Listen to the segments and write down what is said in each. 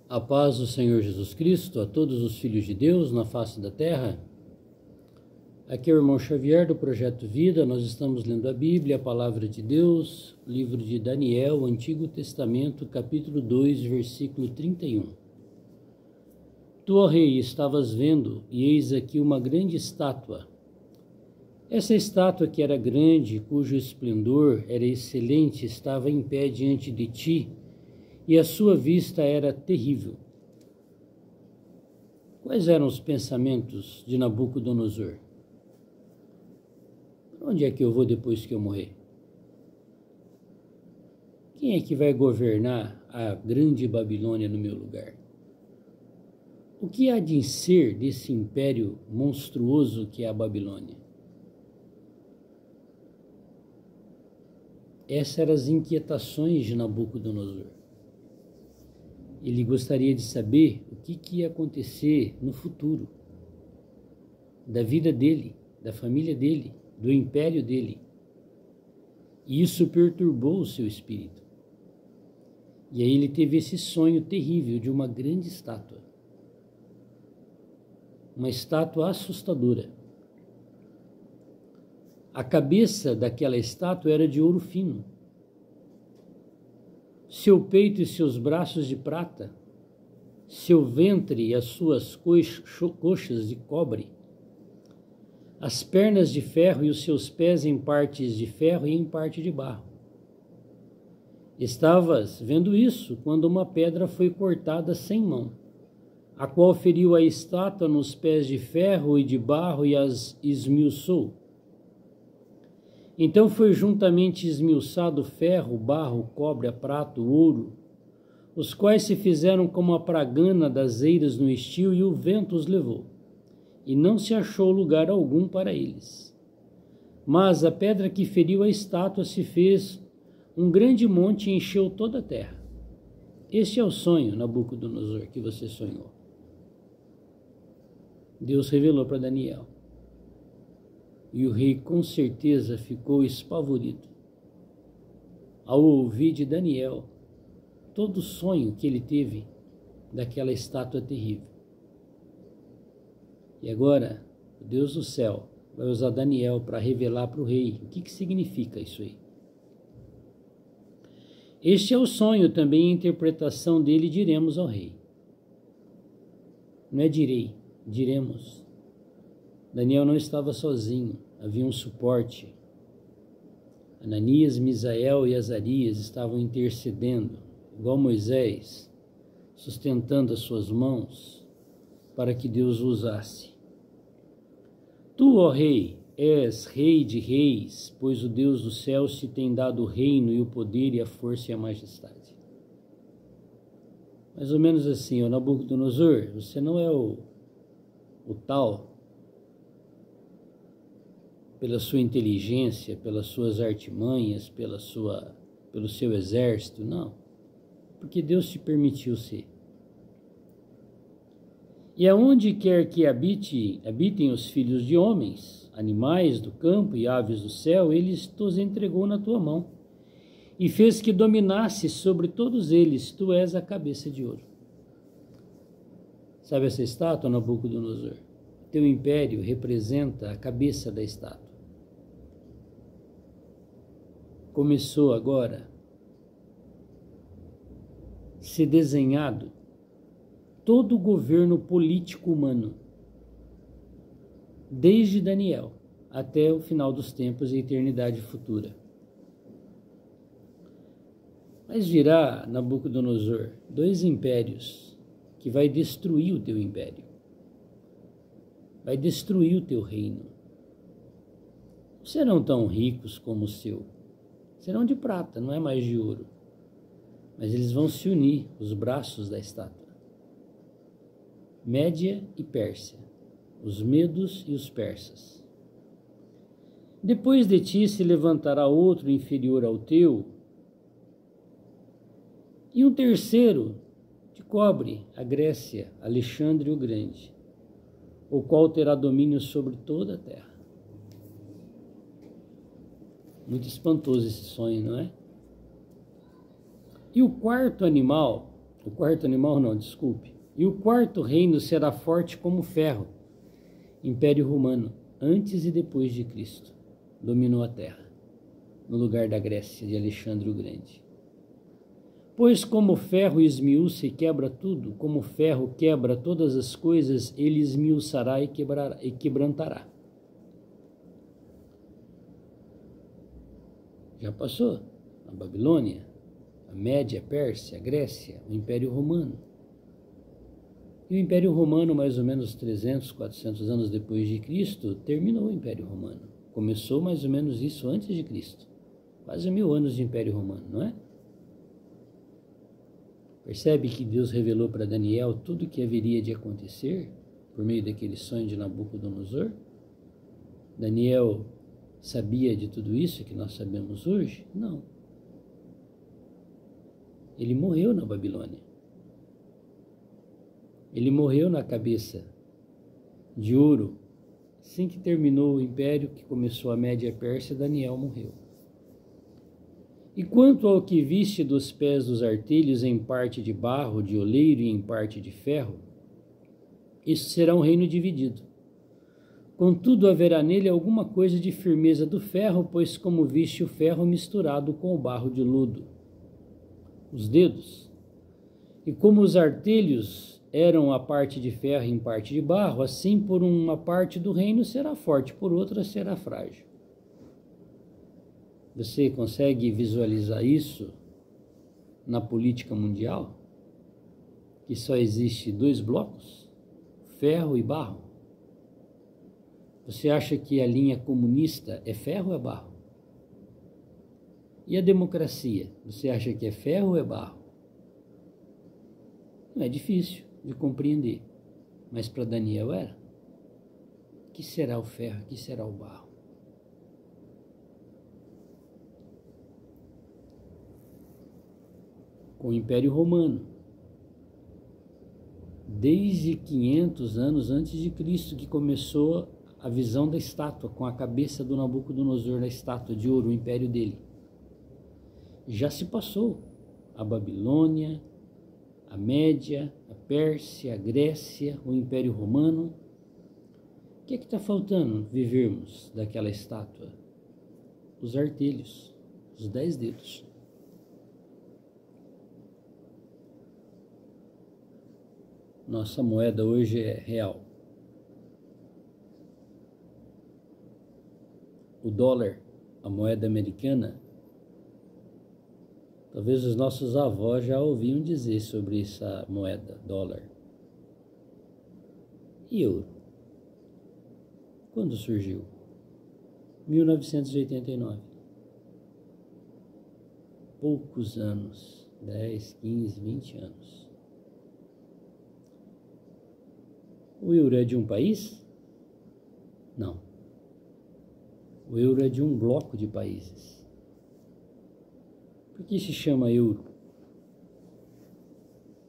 A paz do Senhor Jesus Cristo a todos os filhos de Deus na face da terra. Aqui é o irmão Xavier do Projeto Vida. Nós estamos lendo a Bíblia, a Palavra de Deus, livro de Daniel, Antigo Testamento, capítulo 2, versículo 31. Tu, ó rei, estavas vendo, e eis aqui uma grande estátua. Essa estátua, que era grande, cujo esplendor era excelente, estava em pé diante de ti, e a sua vista era terrível. Quais eram os pensamentos de Nabucodonosor? Para onde é que eu vou depois que eu morrer? Quem é que vai governar a grande Babilônia no meu lugar? O que há de ser desse império monstruoso que é a Babilônia? Essas eram as inquietações de Nabucodonosor. Ele gostaria de saber o que ia acontecer no futuro, da vida dele, da família dele, do império dele. E isso perturbou o seu espírito. E aí ele teve esse sonho terrível de uma grande estátua. Uma estátua assustadora. A cabeça daquela estátua era de ouro fino. Seu peito e seus braços de prata, seu ventre e as suas coxas de cobre, as pernas de ferro e os seus pés em partes de ferro e em parte de barro. Estavas vendo isso quando uma pedra foi cortada sem mão, a qual feriu a estátua nos pés de ferro e de barro e as esmiuçou. Então foi juntamente esmiuçado ferro, barro, cobre, prata, ouro, os quais se fizeram como a pragana das eiras no estio, e o vento os levou, e não se achou lugar algum para eles. Mas a pedra que feriu a estátua se fez um grande monte e encheu toda a terra. Este é o sonho, Nabucodonosor, que você sonhou. Deus revelou para Daniel. E o rei com certeza ficou espavorido ao ouvir de Daniel todo o sonho que ele teve daquela estátua terrível. E agora, o Deus do céu vai usar Daniel para revelar para o rei o que significa isso aí. Este é o sonho, também a interpretação dele diremos ao rei. Não é direi, diremos. Daniel não estava sozinho, havia um suporte. Ananias, Misael e Azarias estavam intercedendo, igual Moisés, sustentando as suas mãos para que Deus o usasse. Tu, ó rei, és rei de reis, pois o Deus do céu te tem dado o reino e o poder e a força e a majestade. Mais ou menos assim, ó Nabucodonosor, você não é o tal pela sua inteligência, pelas suas artimanhas, pelo seu exército, não. Porque Deus te permitiu ser. E aonde quer que habitem os filhos de homens, animais do campo e aves do céu, ele os entregou na tua mão, e fez que dominasse sobre todos eles. Tu és a cabeça de ouro. Sabe essa estátua, Nabucodonosor? Teu império representa a cabeça da estátua. Começou agora a ser desenhado todo o governo político humano, desde Daniel até o final dos tempos e a eternidade futura. Mas virá, Nabucodonosor, 2 impérios que vai destruir o teu império, vai destruir o teu reino. Não serão tão ricos como o seu. Serão de prata, não é mais de ouro. Mas eles vão se unir, os braços da estátua. Média e Pérsia, os medos e os persas. Depois de ti se levantará outro inferior ao teu, e um terceiro de cobre, a Grécia, Alexandre o Grande, o qual terá domínio sobre toda a terra. Muito espantoso esse sonho, não é? E o quarto animal O quarto animal não, desculpe. E o quarto reino será forte como ferro. Império Romano, antes e depois de Cristo, dominou a terra, no lugar da Grécia de Alexandre o Grande. Pois como o ferro esmiuça e quebra tudo, como o ferro quebra todas as coisas, ele esmiuçará e quebrantará. Já passou a Babilônia, a Média, a Pérsia, a Grécia, o Império Romano. E o Império Romano, mais ou menos 300, 400 anos depois de Cristo, terminou o Império Romano. Começou mais ou menos isso antes de Cristo. Quase 1000 anos de Império Romano, não é? Percebe que Deus revelou para Daniel tudo o que haveria de acontecer por meio daquele sonho de Nabucodonosor? Daniel sabia de tudo isso que nós sabemos hoje? Não. Ele morreu na Babilônia. Ele morreu na cabeça de ouro. Assim que terminou o império, que começou a Média Pérsia, Daniel morreu. E quanto ao que viste dos pés dos artelhos, em parte de barro, de oleiro e em parte de ferro, isso será um reino dividido. Contudo, haverá nele alguma coisa de firmeza do ferro, pois como viste o ferro misturado com o barro de lodo, os dedos. E como os artelhos eram a parte de ferro e em parte de barro, assim por uma parte do reino será forte, por outra será frágil. Você consegue visualizar isso na política mundial? Que só existe 2 blocos, ferro e barro. Você acha que a linha comunista é ferro ou é barro? E a democracia? Você acha que é ferro ou é barro? Não é difícil de compreender, mas para Daniel era. O que será o ferro? O que será o barro? Com o Império Romano, desde 500 anos antes de Cristo, que começou a visão da estátua, com a cabeça do Nabucodonosor na estátua de ouro, o império dele. Já se passou a Babilônia, a Média, a Pérsia, a Grécia, o Império Romano. O que é que está faltando vivermos daquela estátua? Os artelhos, os 10 dedos. Nossa moeda hoje é real. O dólar, a moeda americana, talvez os nossos avós já ouviam dizer sobre essa moeda, dólar. E euro? Quando surgiu? 1989. Poucos anos, 10, 15, 20 anos. O euro é de um país? Não. O euro é de um bloco de países. Por que se chama euro?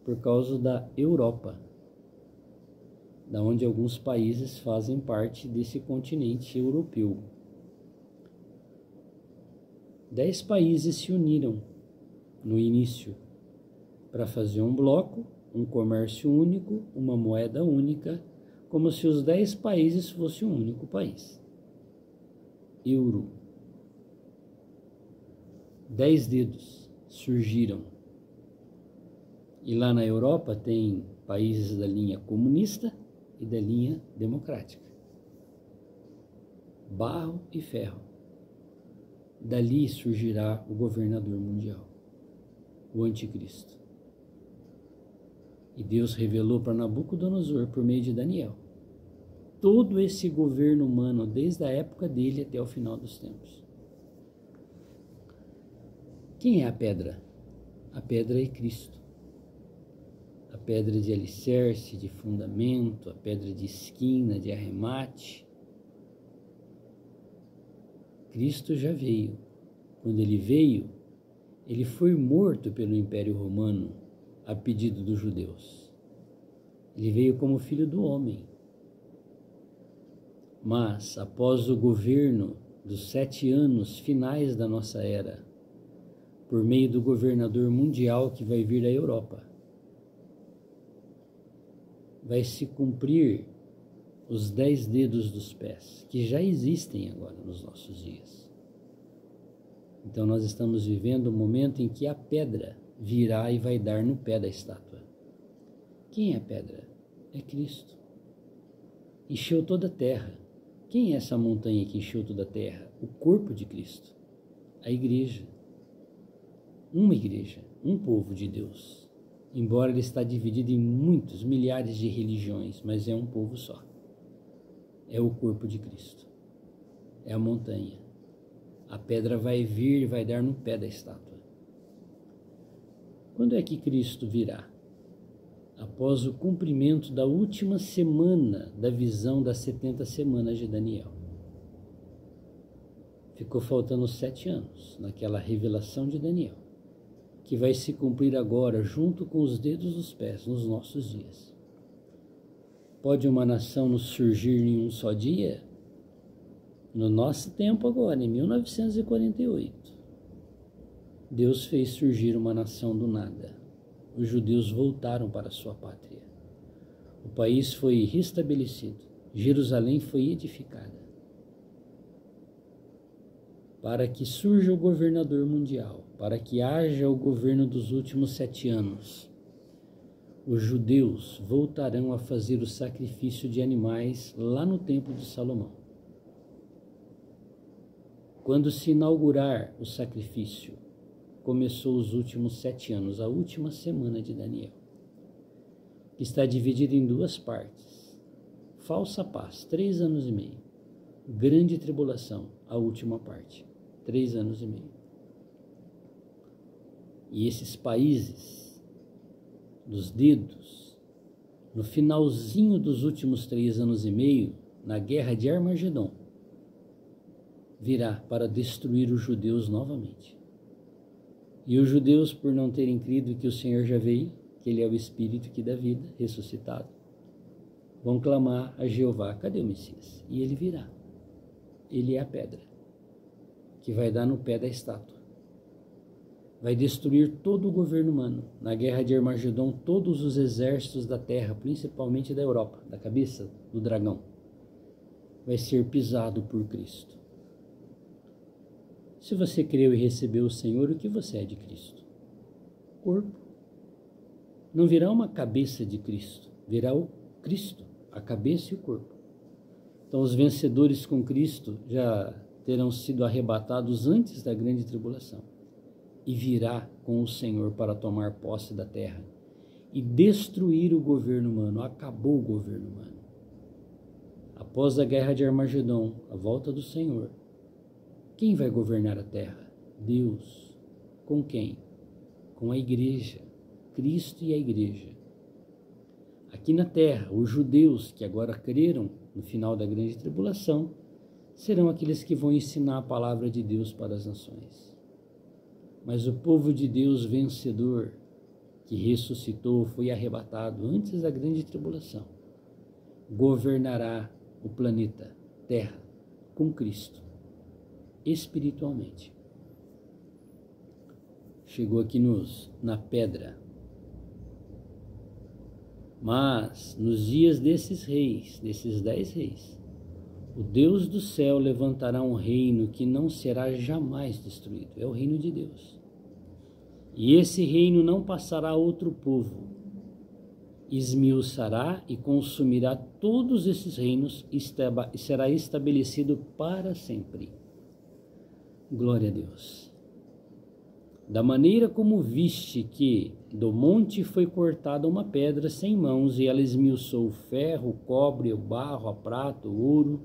Por causa da Europa, da onde alguns países fazem parte desse continente europeu. 10 países se uniram no início para fazer um bloco, um comércio único, uma moeda única, como se os 10 países fossem um único país. Euro. 10 dedos surgiram. E lá na Europa tem países da linha comunista e da linha democrática. Barro e ferro. Dali surgirá o governador mundial, o anticristo. E Deus revelou para Nabucodonosor, por meio de Daniel, todo esse governo humano, desde a época dele até o final dos tempos. Quem é a pedra? A pedra é Cristo. A pedra de alicerce, de fundamento, a pedra de esquina, de arremate. Cristo já veio. Quando ele veio, ele foi morto pelo Império Romano a pedido dos judeus. Ele veio como filho do homem. Mas, após o governo dos 7 anos finais da nossa era, por meio do governador mundial que vai vir da Europa, vai se cumprir os 10 dedos dos pés, que já existem agora nos nossos dias. Então nós estamos vivendo um momento em que a pedra virá e vai dar no pé da estátua. Quem é a pedra? É Cristo. Encheu toda a terra. Quem é essa montanha que encheu toda a terra? O corpo de Cristo. A igreja. Uma igreja, um povo de Deus. Embora ele está dividido em muitos, milhares de religiões, mas é um povo só. É o corpo de Cristo. É a montanha. A pedra vai vir e vai dar no pé da estátua. Quando é que Cristo virá? Após o cumprimento da última semana da visão das 70 semanas de Daniel. Ficou faltando 7 anos naquela revelação de Daniel, que vai se cumprir agora junto com os dedos dos pés nos nossos dias. Pode uma nação nos surgir em um só dia? No nosso tempo agora, em 1948, Deus fez surgir uma nação do nada. Os judeus voltaram para sua pátria. O país foi restabelecido. Jerusalém foi edificada. Para que surja o governador mundial, para que haja o governo dos últimos 7 anos, os judeus voltarão a fazer o sacrifício de animais lá no templo de Salomão. Quando se inaugurar o sacrifício, começou os últimos 7 anos, a última semana de Daniel, que está dividida em 2 partes. Falsa paz, 3 anos e meio. Grande tribulação, a última parte, 3 anos e meio. E esses países dos dedos, no finalzinho dos últimos 3 anos e meio, na guerra de Armagedon, virá para destruir os judeus novamente. E os judeus, por não terem crido que o Senhor já veio, que Ele é o Espírito que dá vida, ressuscitado, vão clamar a Jeová: cadê o Messias? E Ele virá. Ele é a pedra que vai dar no pé da estátua. Vai destruir todo o governo humano. Na guerra de Armagedon, todos os exércitos da terra, principalmente da Europa, da cabeça do dragão, vai ser pisado por Cristo. Se você creu e recebeu o Senhor, o que você é de Cristo? Corpo. Não virá uma cabeça de Cristo, virá o Cristo, a cabeça e o corpo. Então os vencedores com Cristo já terão sido arrebatados antes da grande tribulação. E virá com o Senhor para tomar posse da terra e destruir o governo humano. Acabou o governo humano. Após a guerra de Armagedon, a volta do Senhor, quem vai governar a terra? Deus. Com quem? Com a igreja. Cristo e a igreja. Aqui na terra, os judeus que agora creram no final da grande tribulação serão aqueles que vão ensinar a palavra de Deus para as nações. Mas o povo de Deus vencedor, que ressuscitou, foi arrebatado antes da grande tribulação, governará o planeta Terra com Cristo, espiritualmente. Chegou aqui na pedra. Mas nos dias desses reis, desses 10 reis, o Deus do céu levantará um reino que não será jamais destruído. É o reino de Deus. E esse reino não passará a outro povo. Esmiuçará e consumirá todos esses reinos e será estabelecido para sempre. Glória a Deus. Da maneira como viste que do monte foi cortada uma pedra sem mãos e ela esmiuçou o ferro, o cobre, o barro, a prata, o ouro,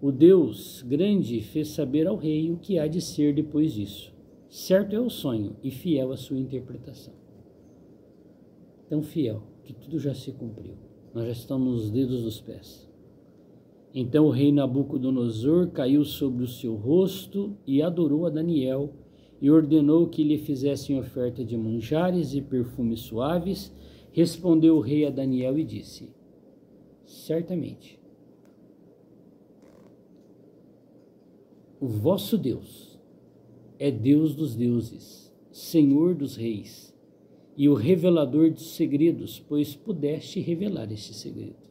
o Deus grande fez saber ao rei o que há de ser depois disso. Certo é o sonho e fiel a sua interpretação. Tão fiel que tudo já se cumpriu. Nós já estamos nos dedos dos pés. Então o rei Nabucodonosor caiu sobre o seu rosto e adorou a Daniel e ordenou que lhe fizessem oferta de manjares e perfumes suaves. Respondeu o rei a Daniel e disse: certamente, o vosso Deus é Deus dos deuses, Senhor dos reis, e o revelador de segredos, pois pudeste revelar este segredo.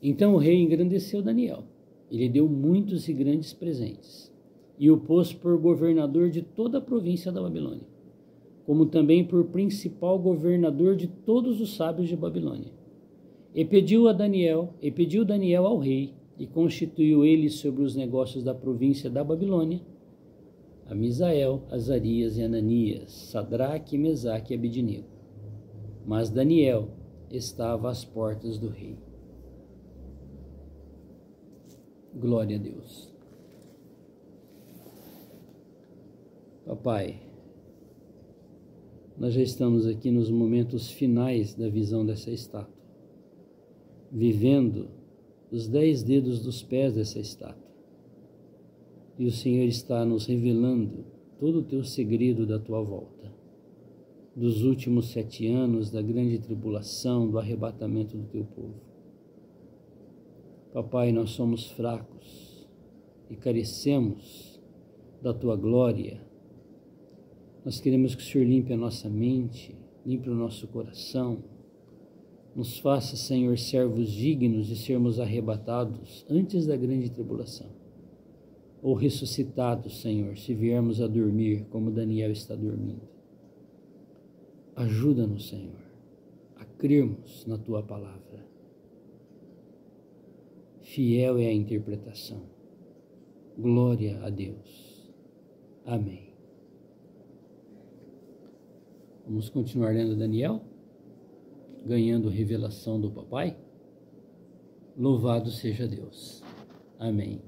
Então o rei engrandeceu Daniel, e lhe deu muitos e grandes presentes, e o pôs por governador de toda a província da Babilônia, como também por principal governador de todos os sábios de Babilônia. E pediu Daniel ao rei, e constituiu ele sobre os negócios da província da Babilônia, a Misael, Azarias e Ananias, Sadraque, Mesaque e Abednego. Mas Daniel estava às portas do rei. Glória a Deus. Papai, nós já estamos aqui nos momentos finais da visão dessa estátua, vivendo os 10 dedos dos pés dessa estátua. E o Senhor está nos revelando todo o teu segredo da tua volta, dos últimos 7 anos, da grande tribulação, do arrebatamento do teu povo. Papai, nós somos fracos e carecemos da tua glória. Nós queremos que o Senhor limpe a nossa mente, limpe o nosso coração. Nos faça, Senhor, servos dignos de sermos arrebatados antes da grande tribulação, ou ressuscitados, Senhor, se viermos a dormir como Daniel está dormindo. Ajuda-nos, Senhor, a crermos na tua palavra. Fiel é a interpretação. Glória a Deus. Amém. Vamos continuar lendo Daniel, ganhando revelação do papai. Louvado seja Deus. Amém.